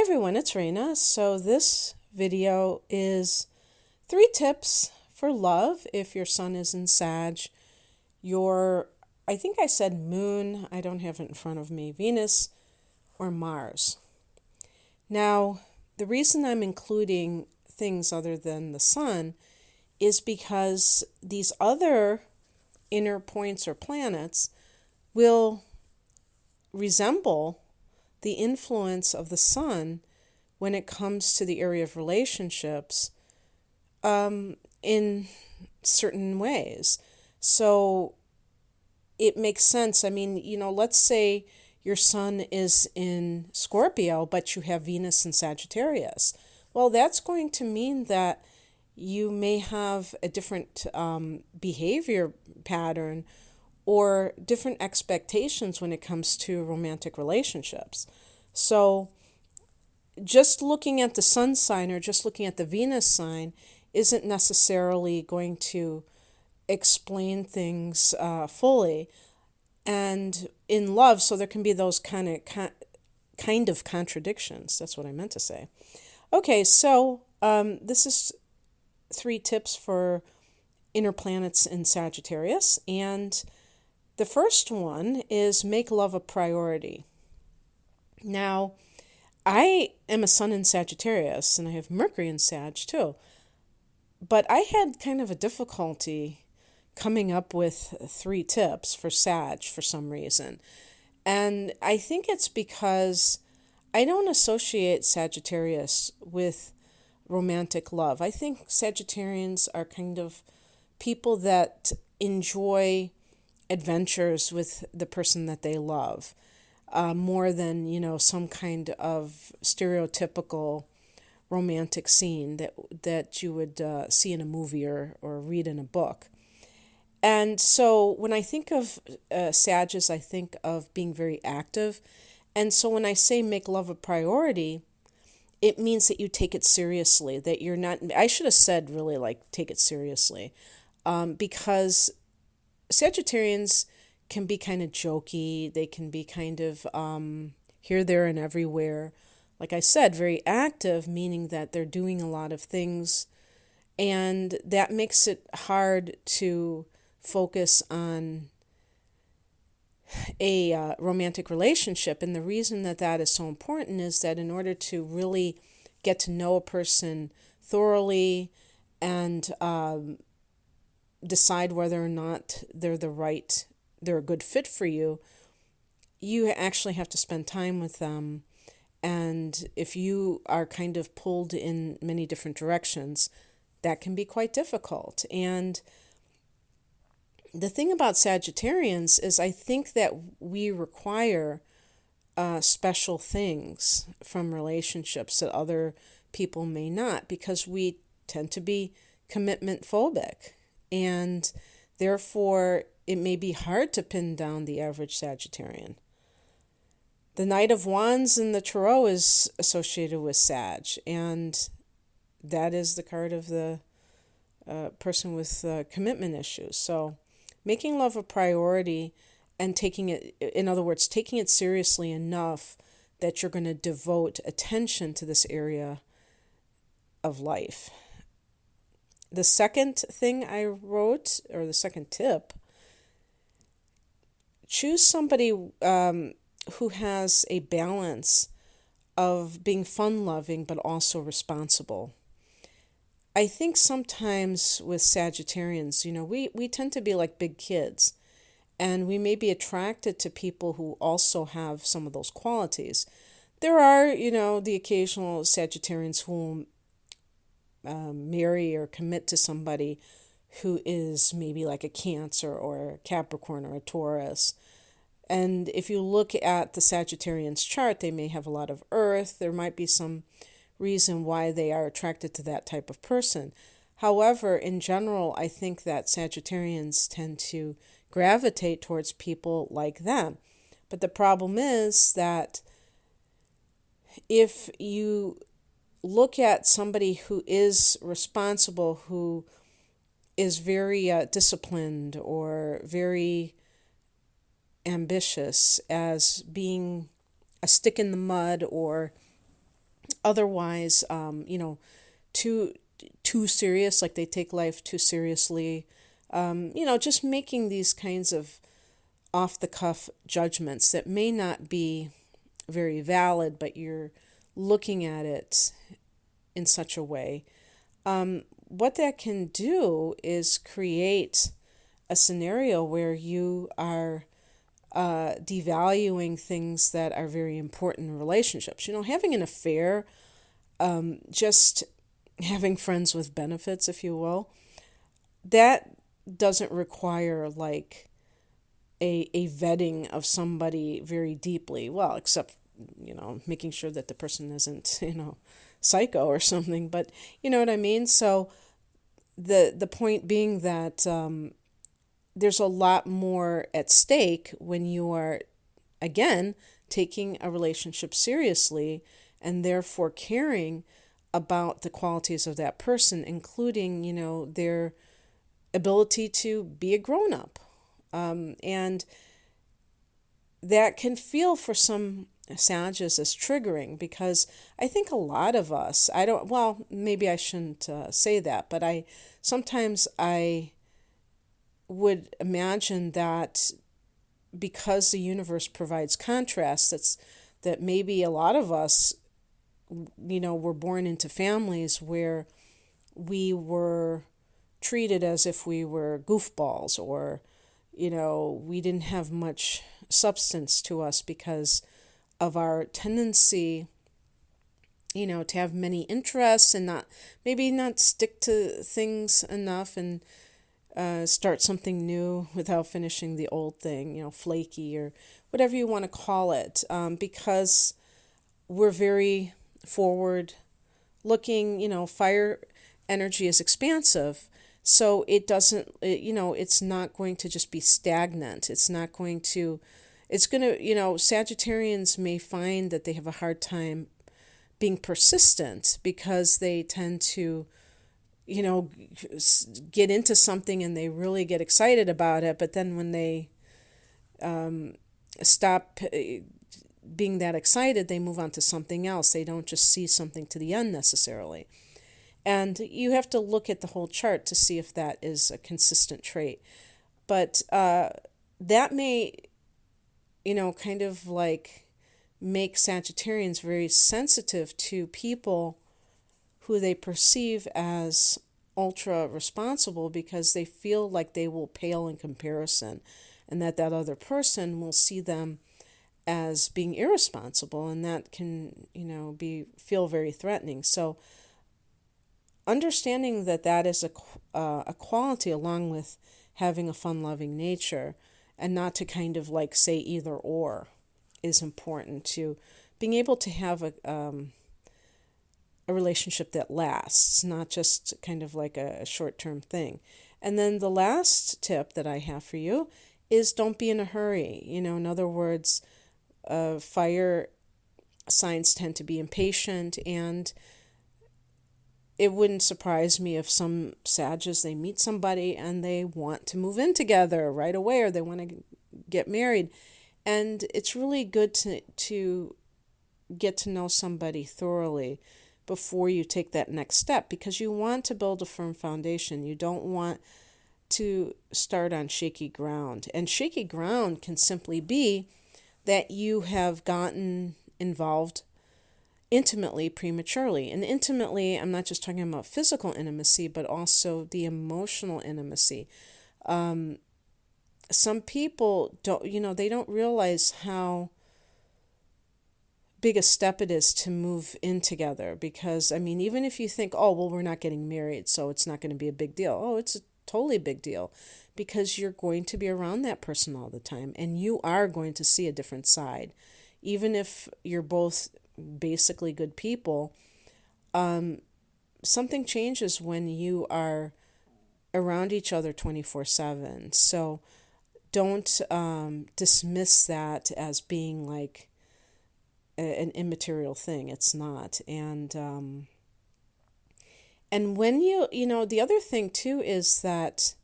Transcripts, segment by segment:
everyone, it's Raina. So this video is 3 tips for love if your sun is in Sag, I think I said moon, I don't have it in front of me, Venus or Mars. Now, the reason I'm including things other than the sun is because these other inner points or planets will resemble the influence of the sun when it comes to the area of relationships in certain ways. So it makes sense. I mean, let's say your sun is in Scorpio, but you have Venus in Sagittarius. Well, that's going to mean that you may have a different behavior pattern or different expectations when it comes to romantic relationships. So just looking at the sun sign or just looking at the Venus sign isn't necessarily going to explain things fully. And in love, so there can be those kind of contradictions. That's what I meant to say. Okay, so this is 3 tips for inner planets in Sagittarius, and the first one is make love a priority. Now, I am a sun in Sagittarius, and I have Mercury in Sag too, but I had kind of a difficulty coming up with 3 tips for Sag for some reason. And I think it's because I don't associate Sagittarius with romantic love. I think Sagittarians are kind of people that enjoy adventures with the person that they love, more than, some kind of stereotypical romantic scene that you would see in a movie or read in a book. And so when I think of Sagittarius, I think of being very active. And so when I say make love a priority, it means that you take it seriously, that you're not, I should have said really like take it seriously, because Sagittarians can be kind of jokey. They can be kind of here, there, and everywhere. Like I said, very active, meaning that they're doing a lot of things. And that makes it hard to focus on a romantic relationship. And the reason that is so important is that in order to really get to know a person thoroughly and decide whether or not they're a good fit for you, you actually have to spend time with them. And if you are kind of pulled in many different directions, that can be quite difficult. And the thing about Sagittarians is I think that we require special things from relationships that other people may not, because we tend to be commitment phobic. And therefore, it may be hard to pin down the average Sagittarian. The Knight of Wands in the Tarot is associated with Sag, and that is the card of the person with commitment issues. So making love a priority and taking it, in other words, taking it seriously enough that you're going to devote attention to this area of life. The second thing I wrote, or the second tip, choose somebody who has a balance of being fun-loving but also responsible. I think sometimes with Sagittarians, we tend to be like big kids, and we may be attracted to people who also have some of those qualities. There are, the occasional Sagittarians who marry or commit to somebody who is maybe like a Cancer or a Capricorn or a Taurus. And if you look at the Sagittarians chart, they may have a lot of earth. There might be some reason why they are attracted to that type of person. However, in general, I think that Sagittarians tend to gravitate towards people like them. But the problem is that if you look at somebody who is responsible, who is very disciplined or very ambitious, as being a stick in the mud or otherwise, too too serious, like they take life too seriously. Just making these kinds of off the cuff judgments that may not be very valid, but you're looking at it in such a way. What that can do is create a scenario where you are devaluing things that are very important in relationships. Having an affair, just having friends with benefits, if you will, that doesn't require like a vetting of somebody very deeply. Well, except, making sure that the person isn't, psycho or something. But you know what I mean? So the point being that there's a lot more at stake when you are, again, taking a relationship seriously and therefore caring about the qualities of that person, including, their ability to be a grown up. And that can feel for some Sages as triggering because I think a lot of us, maybe I shouldn't say that, but sometimes I would imagine that because the universe provides contrast, that maybe a lot of us, were born into families where we were treated as if we were goofballs, or, we didn't have much substance to us because of our tendency, to have many interests and not stick to things enough and start something new without finishing the old thing, flaky or whatever you want to call it, because we're very forward looking. Fire energy is expansive, so it's not going to just be stagnant. It's going to, Sagittarians may find that they have a hard time being persistent because they tend to, get into something and they really get excited about it. But then when they stop being that excited, they move on to something else. They don't just see something to the end necessarily. And you have to look at the whole chart to see if that is a consistent trait. But that may, kind of like make Sagittarians very sensitive to people who they perceive as ultra responsible because they feel like they will pale in comparison, and that other person will see them as being irresponsible, and that can, feel very threatening. So understanding that is a quality, along with having a fun-loving nature, and not to kind of like say either or, is important to being able to have a relationship that lasts, not just kind of like a short-term thing. And then the last tip that I have for you is don't be in a hurry. In other words, fire signs tend to be impatient, and it wouldn't surprise me if some Sages, they meet somebody and they want to move in together right away, or they want to get married. And it's really good to get to know somebody thoroughly before you take that next step, because you want to build a firm foundation. You don't want to start on shaky ground. And shaky ground can simply be that you have gotten involved intimately prematurely. And intimately, I'm not just talking about physical intimacy, but also the emotional intimacy. Some people they don't realize how big a step it is to move in together, because, even if you think, oh, well, we're not getting married, so it's not going to be a big deal. Oh, it's a totally big deal, because you're going to be around that person all the time, and you are going to see a different side. Even if you're both basically good people, something changes when you are around each other 24/7. So don't dismiss that as being like an immaterial thing. It's not. And when the other thing too is that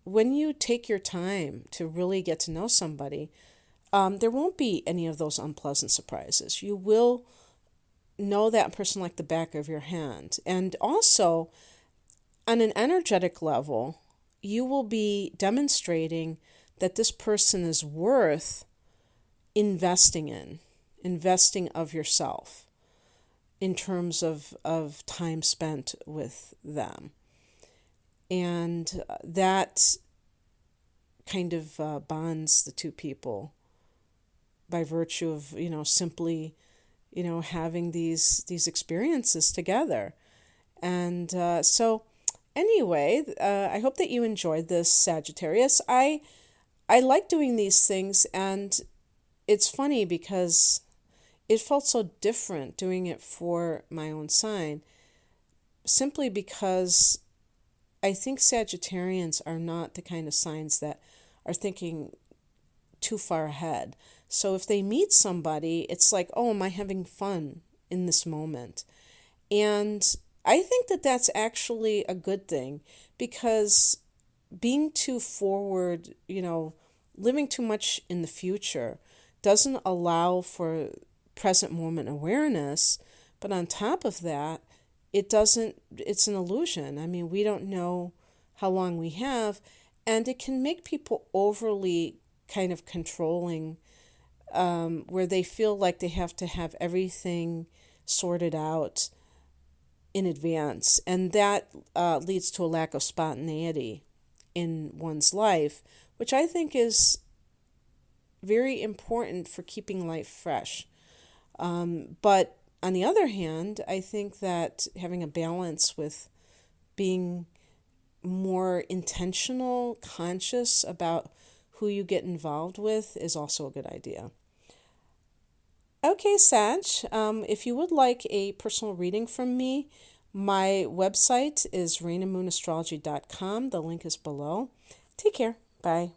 when you take your time to really get to know somebody, there won't be any of those unpleasant surprises. You will know that person like the back of your hand. And also, on an energetic level, you will be demonstrating that this person is worth investing of yourself in terms of time spent with them. And that kind of bonds the two people by virtue of, simply, having these experiences together. And so anyway, I hope that you enjoyed this, Sagittarius. I like doing these things, and it's funny because it felt so different doing it for my own sign, simply because I think Sagittarians are not the kind of signs that are thinking too far ahead. So if they meet somebody, it's like, oh, am I having fun in this moment? And I think that that's actually a good thing, because being too forward, living too much in the future doesn't allow for present moment awareness. But on top of that, it's an illusion. I mean, we don't know how long we have, and it can make people overly kind of controlling, where they feel like they have to have everything sorted out in advance. And that leads to a lack of spontaneity in one's life, which I think is very important for keeping life fresh. But on the other hand, I think that having a balance with being more intentional, conscious about who you get involved with is also a good idea. Okay, Sag, if you would like a personal reading from me, my website is rainamoonastrology.com. The link is below. Take care. Bye.